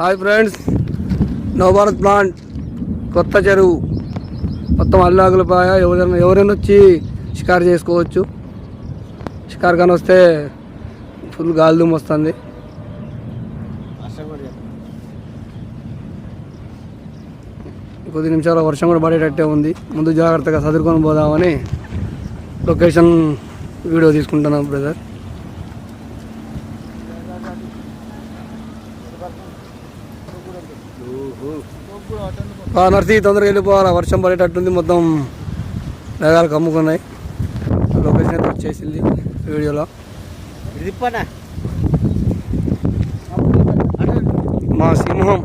Hi friends, Navabharat plant కొత్త చెరువు మొత్తం అల్లాగులపాయ. ఎవరైనా వచ్చి షికారు చేసుకోవచ్చు. షికారు కానీ వస్తే ఫుల్ గాలి దుమ్ము వస్తుంది. కొద్ది నిమిషాల వర్షం కూడా పడేటట్టే ఉంది. ముందు జాగ్రత్తగా చదువుకొని పోదామని లొకేషన్ వీడియో తీసుకుంటున్నాం బ్రదర్. నర్సీ తొందరగా వెళ్ళిపోవాలి, వర్షం పడేటట్టుంది. మొత్తం మేఘాలు కమ్ముకున్నాయి. లొకేషన్ అయితే వచ్చేసింది వీడియోలో. మా సింహం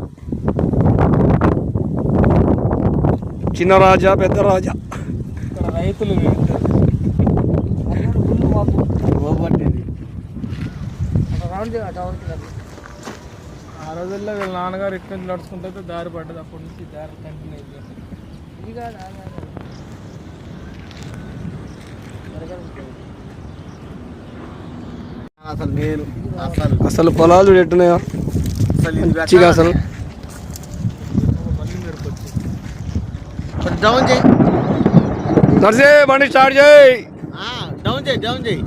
చిన్న రాజా పెద్ద రాజా. రైతులు ఆ రోజుల్లో వీళ్ళ నాన్నగారు ఇక్కడి నుంచి నడుచుకుంటే దారి పడ్డది. అప్పటి నుంచి దారి కంటిన్యూ అయిపోయింది. అసలు పొలాలు ఎట్టున్నాయో మంచిగా. అసలు నర్సే బండి స్టార్ట్ చేయి. డౌన్ చేయి